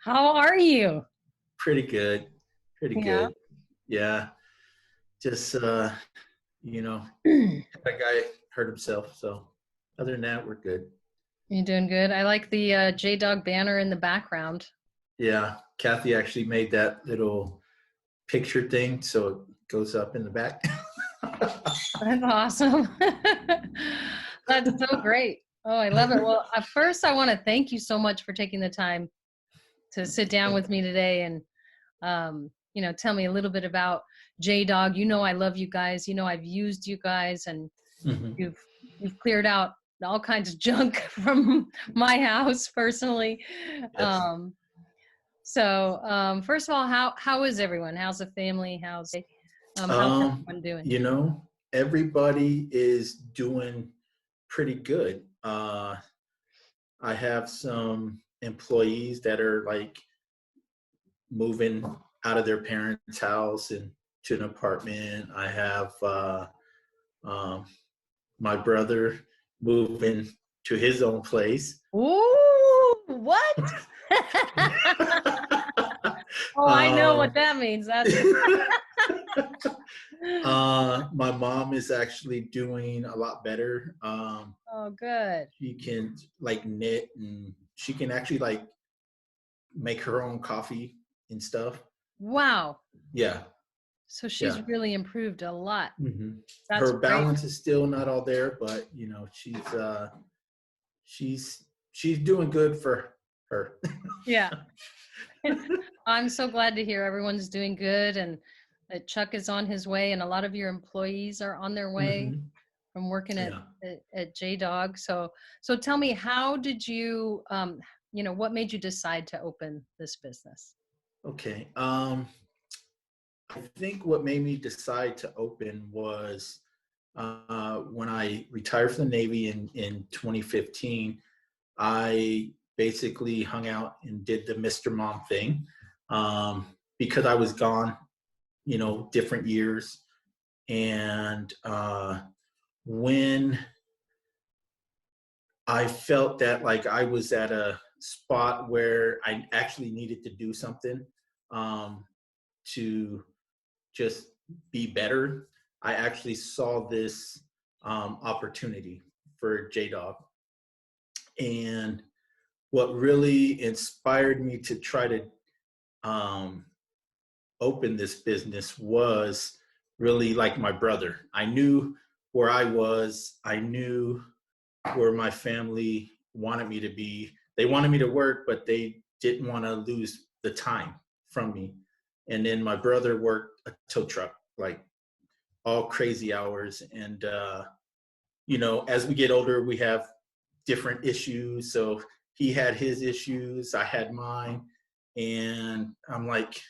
How are you? Pretty good. Pretty Yeah. good. Yeah. Just you know, You're that guy hurt himself. So other than that, we're good. doing good. I like the JDog banner in the background. Yeah. Kathy actually made that little picture thing so it goes up in the back. That's awesome. That's so great. Oh, I love it. Well, at first, I want to thank you so much for taking the time to sit down with me today and, tell me a little bit about JDog. You know, I love you guys. You know, I've used you guys, and Mhm. you've you've cleared out all kinds of junk from my house personally. Yes. First of all, how is everyone? How's the family? How's everyone doing? You know, everybody is doing pretty good. I have some employees that are like moving out of their parents' house and to an apartment. I have um, my brother moving to his own place. Ooh, what? Oh, I know what um, that means. That's my mom is actually doing a lot better. oh, good. She can like knit and she can actually like make her own coffee and stuff. Wow. Yeah, So she's yeah. really improved a lot. hmm That's Her great. balance is still not all there, but you know she's she's doing good for her. Yeah. I'm so glad to hear everyone's doing good and that Chuck is on his way and a lot of your employees are on their way hmm from working Yeah. at JDog. So tell me, how did you, what made you decide to open this business? Okay. I think what made me decide to open was when I retired from the Navy in 2015. I basically hung out and did the Mr. Mom thing because I was gone, you know, different years. And when I felt that like I was at a spot where I actually needed to do something um, to just be better, I actually saw this opportunity for JDog. And what really inspired me to try to um, open this business was really like my brother. I knew where I was, I knew where my family wanted me to be. They wanted me to work, but they didn't want to lose the time from me. And then my brother worked a tow truck, like all crazy hours. And, you know, as we get older, we have different issues. So he had his issues, I had mine. And I'm like,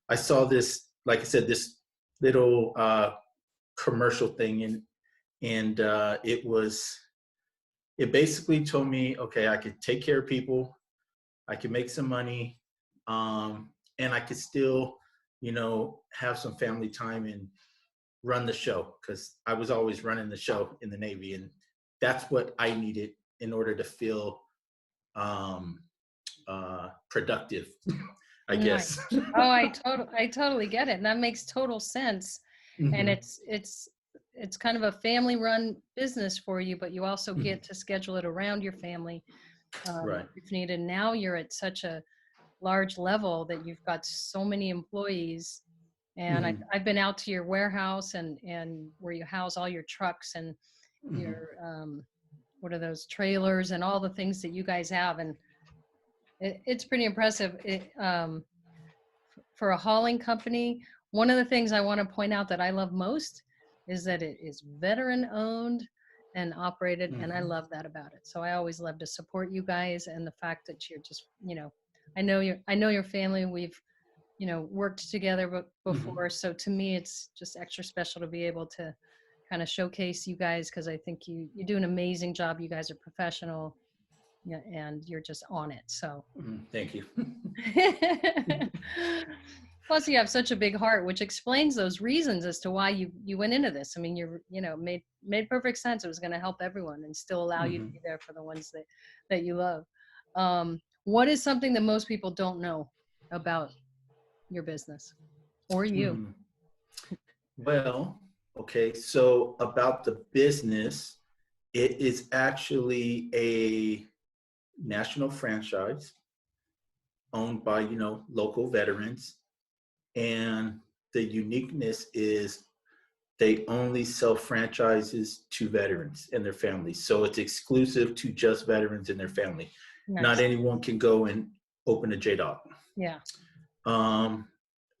I saw this, like I said, this little commercial thing, and it basically told me, okay, I could take care of people, I could make some money, and I could still, you know, have some family time and run the show because I was always running the show in the Navy, and that's what I needed in order to feel um, productive, I Nice. guess. Oh, I totally get it. And that makes total sense. And hmm it's kind of a family run business for you, but you also hmm get to schedule it around your family Right. if needed. Now you're at such a large level that you've got so many employees. And hmm I've been out to your warehouse and where you house all your trucks and hmm your what are those trailers and all the things that you guys have. And it's pretty impressive. For a hauling company, one of the things I want to point out that I love most is that it is veteran owned and operated, and I hmm love that about it. So I always love to support you guys and the fact that you're just, I know your family. We've, worked together hmm before, so to me it's just extra special to be able to kind of showcase you guys because I think you do an amazing job. You guys are professional, yeah, and you're just on it. So Thank you. plus you have such a big heart, which explains those reasons as to why you went into this. I mean, made perfect sense. It was going to help everyone and still allow you to hmm be there for the ones that you love. um what is something that most people don't know about your business or you? Hmm. Well, okay. So about the business, it is actually a national franchise owned by, local veterans. And the uniqueness is they only sell franchises to veterans and their families. So it's exclusive to just veterans and their family. Not Nice. anyone can go and open a JDog. Yeah. Um,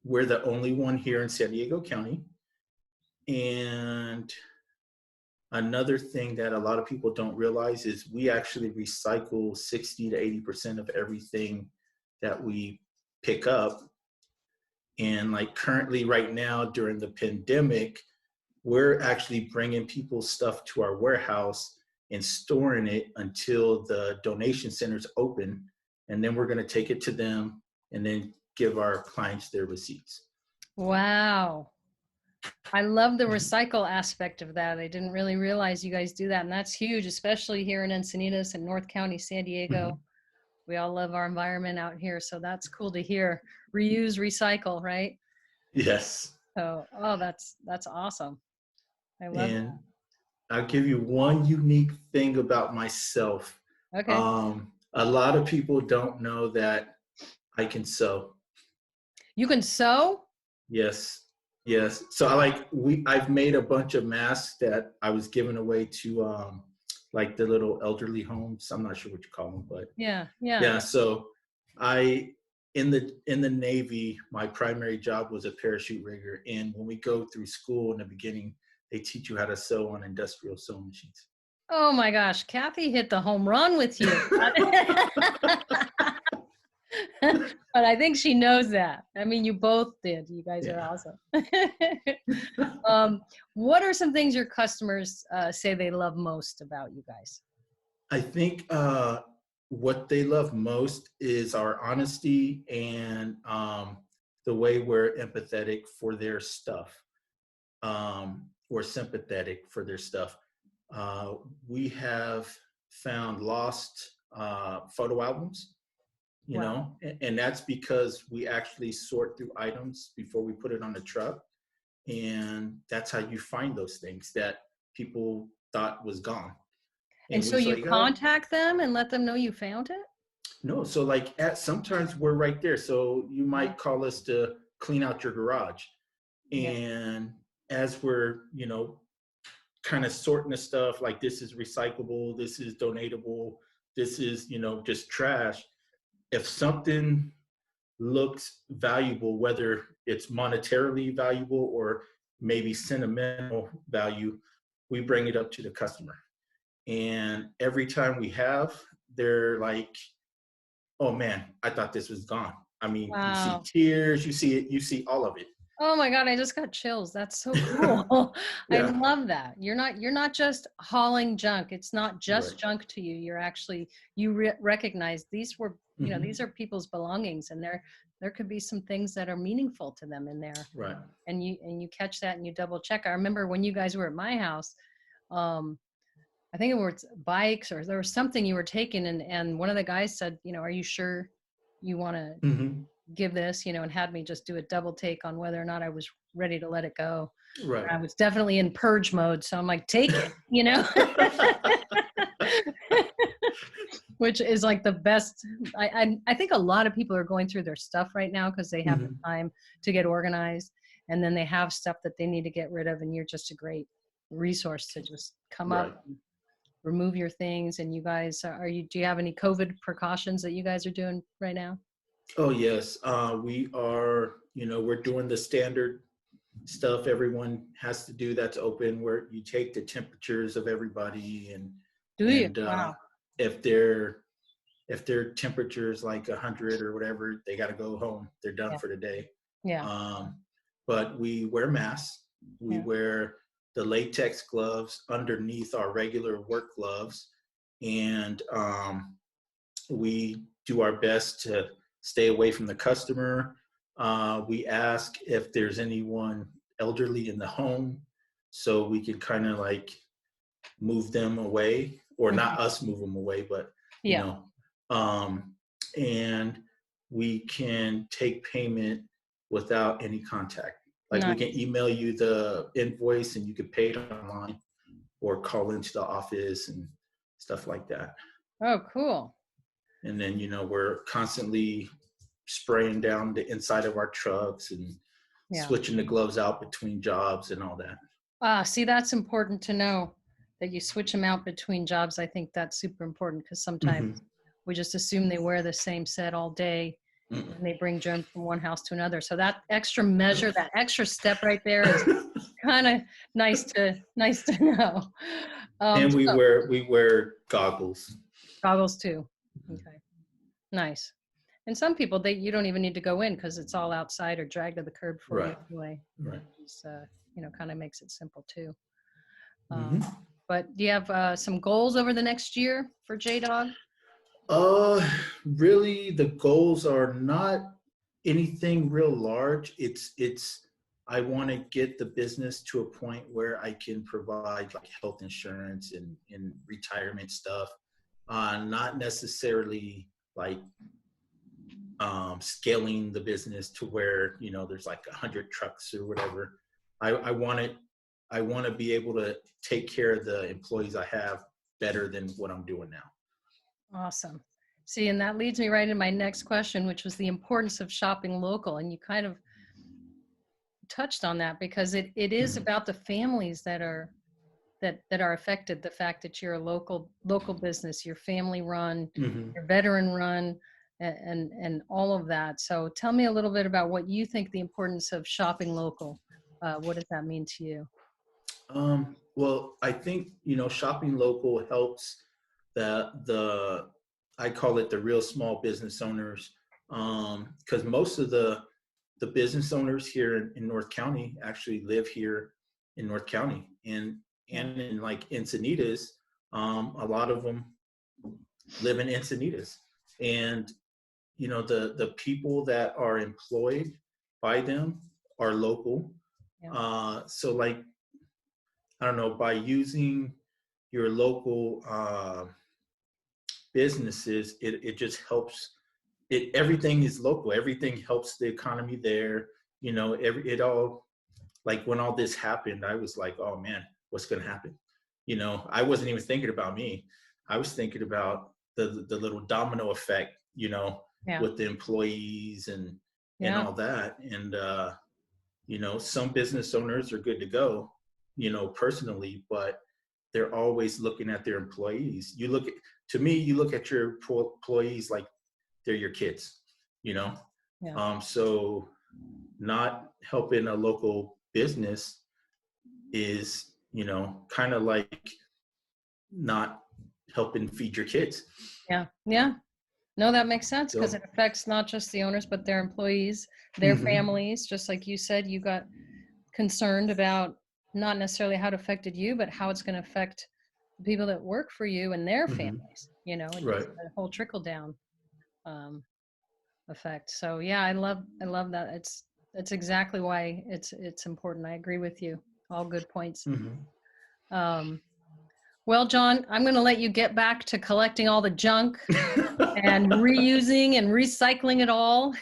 we're the only one here in San Diego County. And another thing that a lot of people don't realize is we actually recycle 60 to 80% of everything that we pick up. And like currently right now during the pandemic, we're actually bringing people's stuff to our warehouse and storing it until the donation centers open. And then we're going to take it to them and then give our clients their receipts. Wow. I love the recycle aspect of that. I didn't really realize you guys do that. And that's huge, especially here in Encinitas and North County, San Diego. Mhm. We all love our environment out here. So that's cool to hear. Reuse, recycle, right? Yes. So, oh, that's awesome. I love And I'll give you one unique thing about myself. that. Okay. A lot of people don't know that I can sew. You can sew? Yes, yes. So I've made a bunch of masks that I was giving away to like the little elderly homes. I'm not sure what you call them, but Yeah. Yeah. yeah. So I in the Navy, my primary job was a parachute rigger, and when we go through school in the beginning, they teach you how to sew on industrial sewing machines. Oh my gosh. Kathy hit the home run with you. But I think she knows that. I mean, you both did. You guys are Yeah. awesome. What are some things your customers say they love most about you guys? I think what they love most is our honesty and the way we're empathetic for their stuff, or sympathetic for their stuff. We have found lost photo albums, Wow. and that's because we actually sort through items before we put it on the truck. And that's how you find those things that people thought was gone. And And so we you like, contact them and let them know you found it? no. So like at sometimes we're right there. So you might call us to clean out your garage. Yeah. And as we're, kind of sorting the stuff, like this is recyclable, this is donatable, this is, just trash. If something looks valuable, whether it's monetarily valuable or maybe sentimental value, we bring it up to the customer. And every time we have, they're like, oh man, I thought this was gone. I mean, you see Wow. tears, you see it, you see all of it. Oh my God, I just got chills. That's so cool. I Yeah. love that. You're not just hauling junk. It's not just Right. junk to you. You're actually recognize these were, Hmm. these are people's belongings, and there could be some things that are meaningful to them in there. Right. And you catch that and you double check. I remember when you guys were at my house, um I think it was bikes or there was something you were taking, and one of the guys said, are you sure you want to Hmm. give this, and had me just do a double take on whether or not I was ready to let it go. Right. I was definitely in purge mode. So I'm like, take it, which is like the best. I think a lot of people are going through their stuff right now because they have the Hmm. time to get organized, and then they have stuff that they need to get rid of. And you're just a great resource to just come up, Right. remove your things. And you guys, do you have any COVID precautions that you guys are doing right now? Oh yes. We are, we're doing the standard stuff everyone has to do that's open, where you take the temperatures of everybody, and Do you? and Wow. if their temperature is like 100 or whatever, they got to go home. They're done Yeah. for the day. Yeah. Um, but we wear masks. We Yeah. wear the latex gloves underneath our regular work gloves, and we do our best to stay away from the customer. We ask if there's anyone elderly in the home, so we can kind of like move them away, or Mhm. not us move them away, but you Yeah. know, um, and we can take payment without any contact. Like we Nice. can email you the invoice and you can pay it online or call into the office and stuff like that. Oh, cool. And then, we're constantly spraying down the inside of our trucks and Yeah. switching the gloves out between jobs and all that. See, that's important to know that you switch them out between jobs. I think that's super important because sometimes we just assume they wear the same set all day and they bring germs from one house to another. So that extra measure, that extra step right there is kind of nice to know. And we wear goggles. Goggles too. Okay. Nice. And some people, you don't even need to go in because it's all outside or dragged to the curb for you anyway. Right. It's, kind of makes it simple too. Mm-hmm. But do you have some goals over the next year for JDog? Really, the goals are not anything real large. I want to get the business to a point where I can provide like health insurance and retirement stuff. Not necessarily like scaling the business to where, there's like 100 trucks or whatever. I want to be able to take care of the employees I have better than what I'm doing now. Awesome. See, and that leads me right into my next question, which was the importance of shopping local. And you kind of touched on that because it is about the families that are affected. The fact that you're a local business, you're family run, you're veteran run, and all of that. So tell me a little bit about what you think the importance of shopping local. What does that mean to you? Well, I think, shopping local helps I call it the real small business owners, because most of the business owners here in North County actually live here in North County, and in like Encinitas, a lot of them live in Encinitas, and the people that are employed by them are local. So like, I don't know, by using your local businesses, it just helps. Everything is local. Everything helps the economy there. It all, like when all this happened, I was like, oh man, what's going to happen? I wasn't even thinking about me. I was thinking about the little domino effect, with the employees and all that. And, some business owners are good to go, personally, but they're always looking at their employees. You look at your employees like they're your kids, so not helping a local business is, kind of like not helping feed your kids. Yeah. No, that makes sense because it affects not just the owners, but their employees, their families. Just like you said, you got concerned about not necessarily how it affected you, but how it's going to affect the people that work for you and their families, and just the whole trickle down effect. So yeah, I love that. It's exactly why it's important. I agree with you. All good points. Well, John, I'm going to let you get back to collecting all the junk and reusing and recycling it all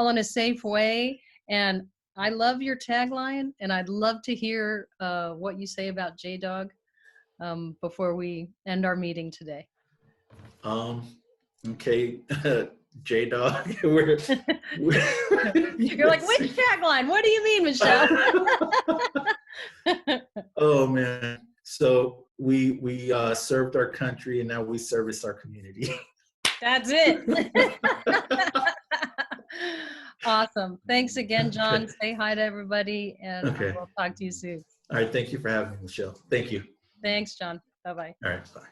in a safe way. And I love your tagline, and I'd love to hear what you say about JDog before we end our meeting today. Okay, JDog. You're like, which tagline? What do you mean, Michelle? Oh man. So we served our country, and now we service our community. That's it. Awesome. Thanks again, John. Say hi to everybody, and we'll talk to you soon. All right. Thank you for having me, Michelle. Thank you. Thanks, John. Bye-bye. All right. Bye.